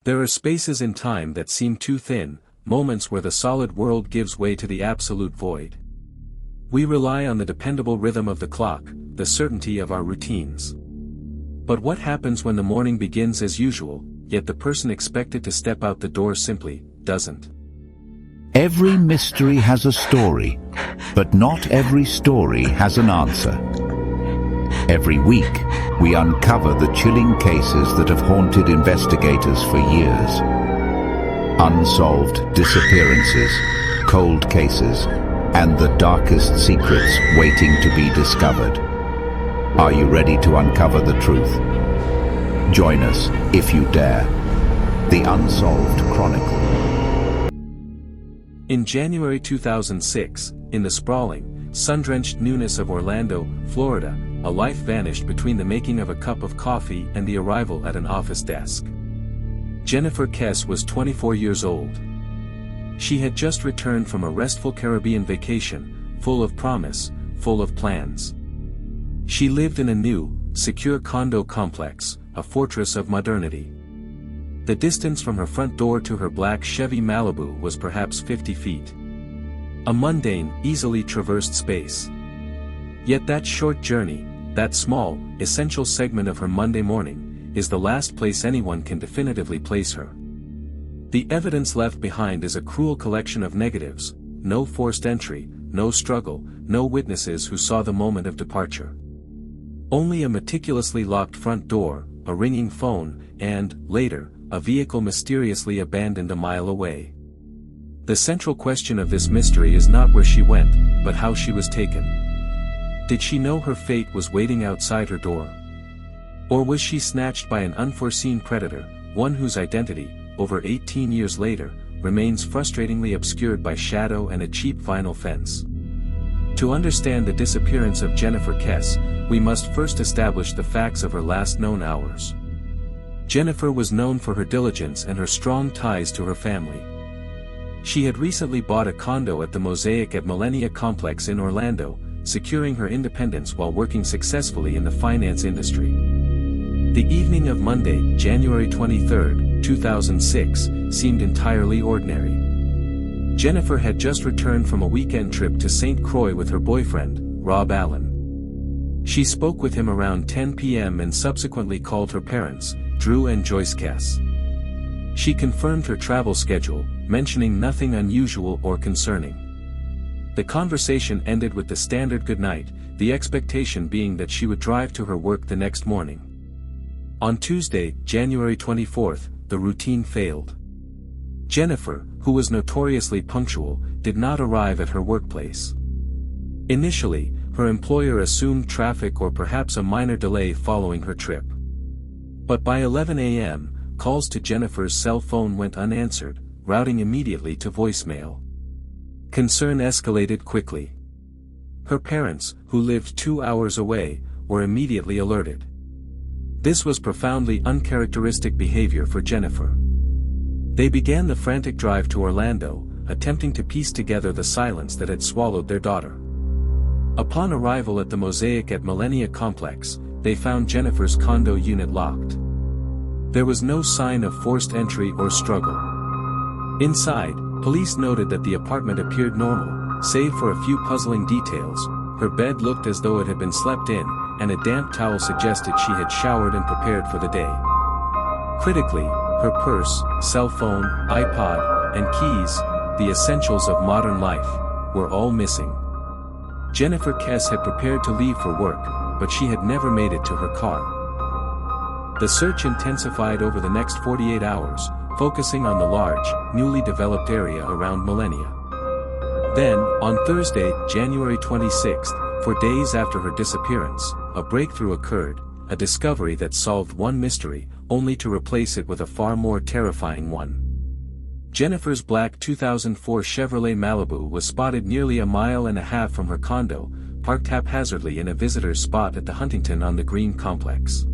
There are spaces in time that seem too thin, moments where the solid world gives way to the absolute void. We rely on the dependable rhythm of the clock, the certainty of our routines. But what happens when the morning begins as usual, yet the person expected to step out the door simply doesn't? Every mystery has a story, but not every story has an answer. Every week, we uncover the chilling cases that have haunted investigators for years. Unsolved disappearances, cold cases, and the darkest secrets waiting to be discovered. Are you ready to uncover the truth? Join us, if you dare. The Unsolved Chronicle. In January 2006, in the sprawling, sun-drenched newness of Orlando, Florida, a life vanished between the making of a cup of coffee and the arrival at an office desk. Jennifer Kesse was 24 years old. She had just returned from a restful Caribbean vacation, full of promise, full of plans. She lived in a new, secure condo complex, a fortress of modernity. The distance from her front door to her black Chevy Malibu was perhaps 50 feet. A mundane, easily traversed space. Yet that short journey, that small, essential segment of her Monday morning, is the last place anyone can definitively place her. The evidence left behind is a cruel collection of negatives, no forced entry, no struggle, no witnesses who saw the moment of departure. Only a meticulously locked front door, a ringing phone, and, later, a vehicle mysteriously abandoned a mile away. The central question of this mystery is not where she went, but how she was taken. Did she know her fate was waiting outside her door? Or was she snatched by an unforeseen predator, one whose identity, over 18 years later, remains frustratingly obscured by shadow and a cheap vinyl fence? To understand the disappearance of Jennifer Kesse, we must first establish the facts of her last known hours. Jennifer was known for her diligence and her strong ties to her family. She had recently bought a condo at the Mosaic at Millennia Complex in Orlando, securing her independence while working successfully in the finance industry. The evening of Monday, January 23, 2006, seemed entirely ordinary. Jennifer had just returned from a weekend trip to St. Croix with her boyfriend, Rob Allen. She spoke with him around 10 p.m. and subsequently called her parents, Drew and Joyce Kesse. She confirmed her travel schedule, mentioning nothing unusual or concerning. The conversation ended with the standard goodnight, the expectation being that she would drive to her work the next morning. On Tuesday, January 24, the routine failed. Jennifer, who was notoriously punctual, did not arrive at her workplace. Initially, her employer assumed traffic or perhaps a minor delay following her trip. But by 11 a.m., calls to Jennifer's cell phone went unanswered, routing immediately to voicemail. Concern escalated quickly. Her parents, who lived 2 hours away, were immediately alerted. This was profoundly uncharacteristic behavior for Jennifer. They began the frantic drive to Orlando, attempting to piece together the silence that had swallowed their daughter. Upon arrival at the Mosaic at Millennia Complex, they found Jennifer's condo unit locked. There was no sign of forced entry or struggle. Inside, police noted that the apartment appeared normal, save for a few puzzling details. Her bed looked as though it had been slept in, and a damp towel suggested she had showered and prepared for the day. Critically, her purse, cell phone, iPod, and keys, the essentials of modern life, were all missing. Jennifer Kesse had prepared to leave for work, but she had never made it to her car. The search intensified over the next 48 hours, focusing on the large, newly developed area around Millennia. Then, on Thursday, January 26th, 4 days after her disappearance, a breakthrough occurred, a discovery that solved one mystery, only to replace it with a far more terrifying one. Jennifer's black 2004 Chevrolet Malibu was spotted nearly a mile and a half from her condo, parked haphazardly in a visitor's spot at the Huntington on the Green complex.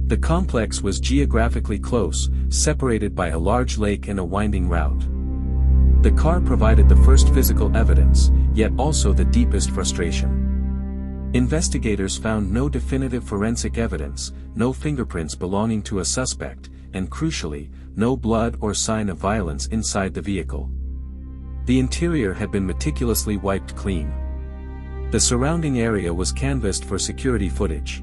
The complex was geographically close, separated by a large lake and a winding route. The car provided the first physical evidence, yet also the deepest frustration. Investigators found no definitive forensic evidence, no fingerprints belonging to a suspect, and crucially, no blood or sign of violence inside the vehicle. The interior had been meticulously wiped clean. The surrounding area was canvassed for security footage.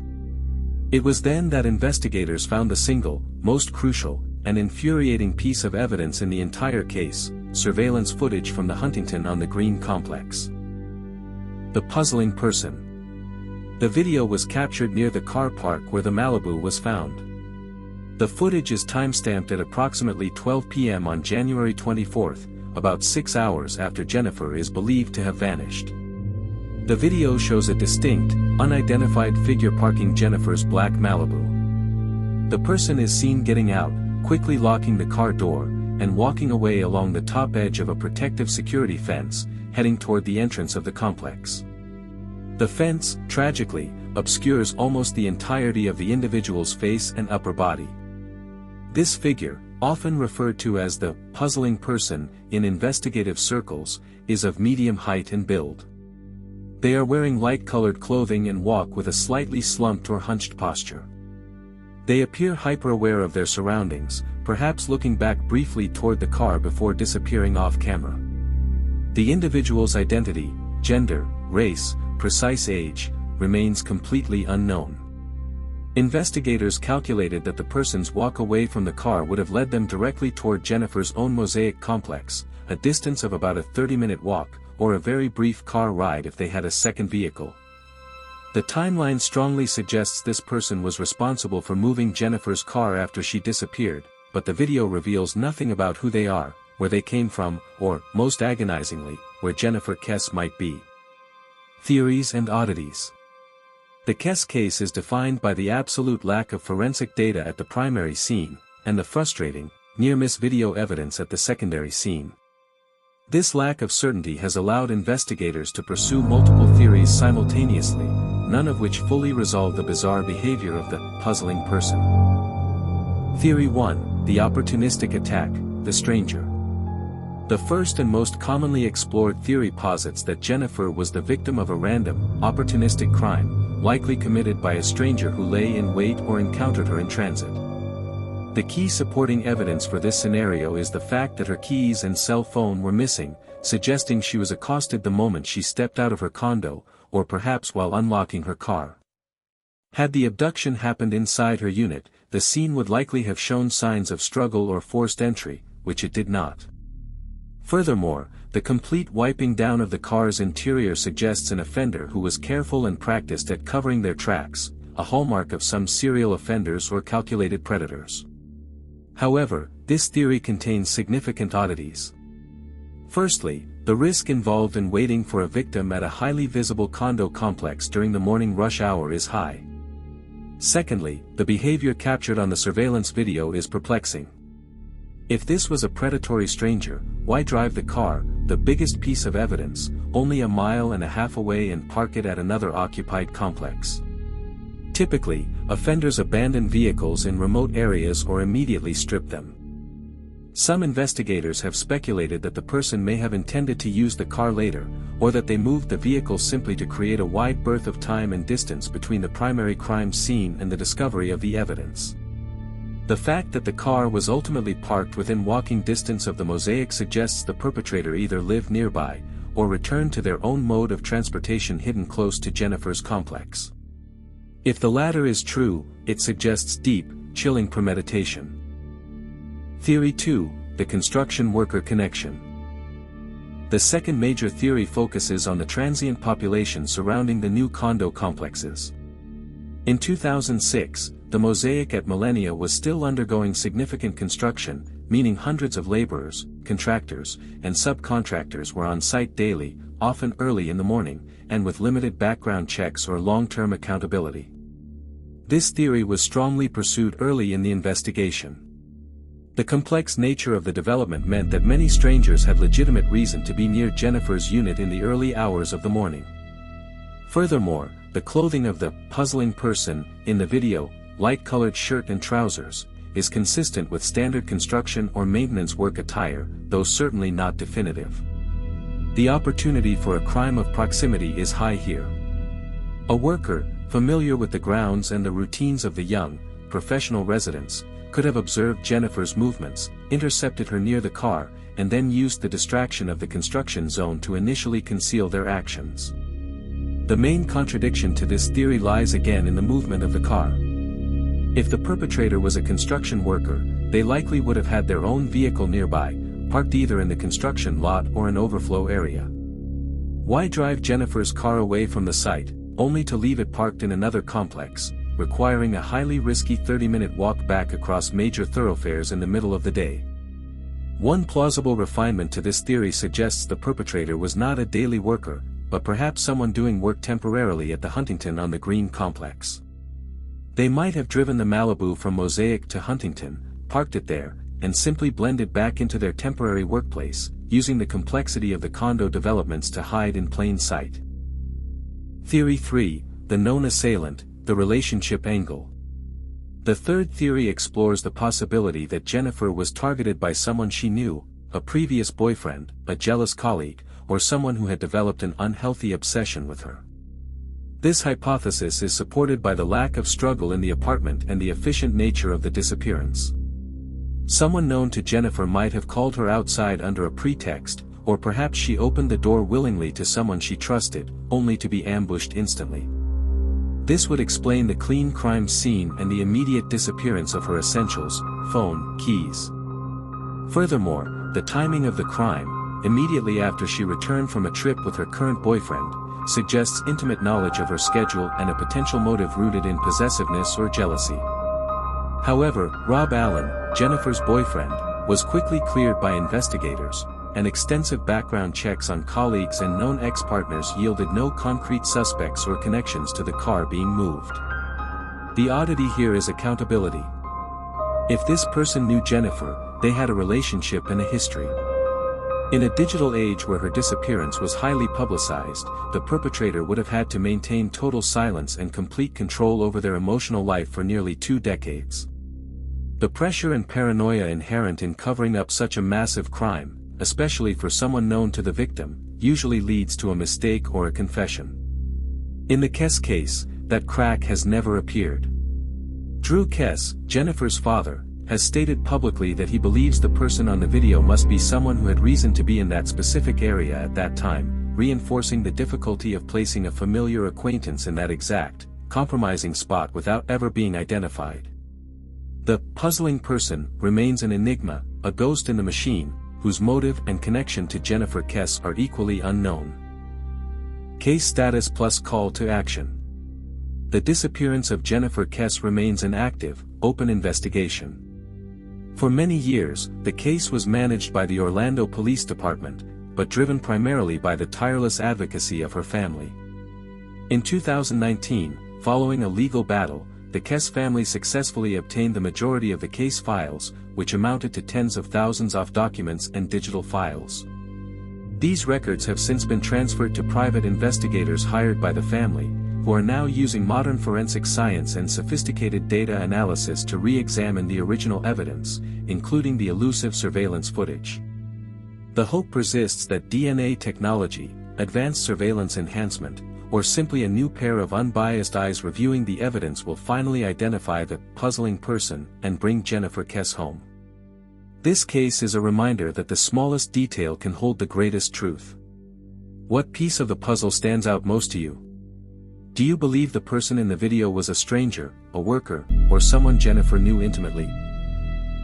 It was then that investigators found the single, most crucial, and infuriating piece of evidence in the entire case: surveillance footage from the Huntington on the Green complex. The puzzling person. The video was captured near the car park where the Malibu was found. The footage is timestamped at approximately 12 p.m. on January 24, about 6 hours after Jennifer is believed to have vanished. The video shows a distinct, unidentified figure parking Jennifer's black Malibu. The person is seen getting out, quickly locking the car door, and walking away along the top edge of a protective security fence, heading toward the entrance of the complex. The fence, tragically, obscures almost the entirety of the individual's face and upper body. This figure, often referred to as the puzzling person in investigative circles, is of medium height and build. They are wearing light-colored clothing and walk with a slightly slumped or hunched posture. They appear hyper-aware of their surroundings, perhaps looking back briefly toward the car before disappearing off camera. The individual's identity, gender, race, precise age, remains completely unknown. Investigators calculated that the person's walk away from the car would have led them directly toward Jennifer's own Mosaic complex, a distance of about a 30-minute walk, or a very brief car ride if they had a second vehicle. The timeline strongly suggests this person was responsible for moving Jennifer's car after she disappeared, but the video reveals nothing about who they are, where they came from, or, most agonizingly, where Jennifer Kesse might be. Theories and oddities. The Kesse case is defined by the absolute lack of forensic data at the primary scene, and the frustrating, near-miss video evidence at the secondary scene. This lack of certainty has allowed investigators to pursue multiple theories simultaneously, none of which fully resolve the bizarre behavior of the puzzling person. Theory 1, the opportunistic attack, the stranger. The first and most commonly explored theory posits that Jennifer was the victim of a random, opportunistic crime, likely committed by a stranger who lay in wait or encountered her in transit. The key supporting evidence for this scenario is the fact that her keys and cell phone were missing, suggesting she was accosted the moment she stepped out of her condo, or perhaps while unlocking her car. Had the abduction happened inside her unit, the scene would likely have shown signs of struggle or forced entry, which it did not. Furthermore, the complete wiping down of the car's interior suggests an offender who was careful and practiced at covering their tracks, a hallmark of some serial offenders or calculated predators. However, this theory contains significant oddities. Firstly, the risk involved in waiting for a victim at a highly visible condo complex during the morning rush hour is high. Secondly, the behavior captured on the surveillance video is perplexing. If this was a predatory stranger, why drive the car, the biggest piece of evidence, only a mile and a half away and park it at another occupied complex? Typically, offenders abandon vehicles in remote areas or immediately strip them. Some investigators have speculated that the person may have intended to use the car later, or that they moved the vehicle simply to create a wide berth of time and distance between the primary crime scene and the discovery of the evidence. The fact that the car was ultimately parked within walking distance of the Mosaic suggests the perpetrator either lived nearby, or returned to their own mode of transportation hidden close to Jennifer's complex. If the latter is true, it suggests deep, chilling premeditation. Theory 2, the construction worker connection. The second major theory focuses on the transient population surrounding the new condo complexes. In 2006, the Mosaic at Millennia was still undergoing significant construction, meaning hundreds of laborers, contractors, and subcontractors were on site daily, often early in the morning, and with limited background checks or long-term accountability. This theory was strongly pursued early in the investigation. The complex nature of the development meant that many strangers had legitimate reason to be near Jennifer's unit in the early hours of the morning. Furthermore, the clothing of the puzzling person in the video, light-colored shirt and trousers, is consistent with standard construction or maintenance work attire, though certainly not definitive. The opportunity for a crime of proximity is high here. A worker, familiar with the grounds and the routines of the young, professional residents, could have observed Jennifer's movements, intercepted her near the car, and then used the distraction of the construction zone to initially conceal their actions. The main contradiction to this theory lies again in the movement of the car. If the perpetrator was a construction worker, they likely would have had their own vehicle nearby, parked either in the construction lot or an overflow area. Why drive Jennifer's car away from the site, only to leave it parked in another complex, requiring a highly risky 30-minute walk back across major thoroughfares in the middle of the day? One plausible refinement to this theory suggests the perpetrator was not a daily worker, but perhaps someone doing work temporarily at the Huntington on the Green complex. They might have driven the Malibu from Mosaic to Huntington, parked it there, and simply blended back into their temporary workplace, using the complexity of the condo developments to hide in plain sight. Theory 3, the known assailant, the relationship angle. The third theory explores the possibility that Jennifer was targeted by someone she knew, a previous boyfriend, a jealous colleague, or someone who had developed an unhealthy obsession with her. This hypothesis is supported by the lack of struggle in the apartment and the efficient nature of the disappearance. Someone known to Jennifer might have called her outside under a pretext, or perhaps she opened the door willingly to someone she trusted, only to be ambushed instantly. This would explain the clean crime scene and the immediate disappearance of her essentials, phone, keys. Furthermore, the timing of the crime, immediately after she returned from a trip with her current boyfriend, suggests intimate knowledge of her schedule and a potential motive rooted in possessiveness or jealousy. However, Rob Allen, Jennifer's boyfriend, was quickly cleared by investigators, and extensive background checks on colleagues and known ex-partners yielded no concrete suspects or connections to the car being moved. The oddity here is accountability. If this person knew Jennifer, they had a relationship and a history. In a digital age where her disappearance was highly publicized, the perpetrator would have had to maintain total silence and complete control over their emotional life for nearly 2 decades. The pressure and paranoia inherent in covering up such a massive crime, especially for someone known to the victim, usually leads to a mistake or a confession. In the Kesse case, that crack has never appeared. Drew Kesse, Jennifer's father, has stated publicly that he believes the person on the video must be someone who had reason to be in that specific area at that time, reinforcing the difficulty of placing a familiar acquaintance in that exact, compromising spot without ever being identified. The puzzling person remains an enigma, a ghost in the machine, whose motive and connection to Jennifer Kesse are equally unknown. Case status plus call to action. The disappearance of Jennifer Kesse remains an active, open investigation. For many years, the case was managed by the Orlando Police Department, but driven primarily by the tireless advocacy of her family. In 2019, following a legal battle, the Kesse family successfully obtained the majority of the case files, which amounted to tens of thousands of documents and digital files. These records have since been transferred to private investigators hired by the family, who are now using modern forensic science and sophisticated data analysis to re-examine the original evidence, including the elusive surveillance footage. The hope persists that DNA technology, advanced surveillance enhancement, or simply a new pair of unbiased eyes reviewing the evidence will finally identify the puzzling person and bring Jennifer Kesse home. This case is a reminder that the smallest detail can hold the greatest truth. What piece of the puzzle stands out most to you? Do you believe the person in the video was a stranger, a worker, or someone Jennifer knew intimately?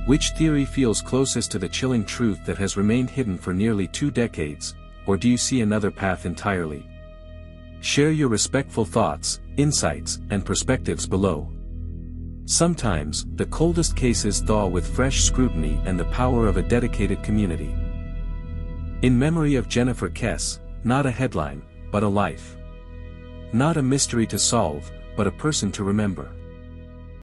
Which theory feels closest to the chilling truth that has remained hidden for nearly 2 decades, or do you see another path entirely? Share your respectful thoughts, insights, and perspectives below. Sometimes, the coldest cases thaw with fresh scrutiny and the power of a dedicated community. In memory of Jennifer Kesse, not a headline, but a life. Not a mystery to solve, but a person to remember.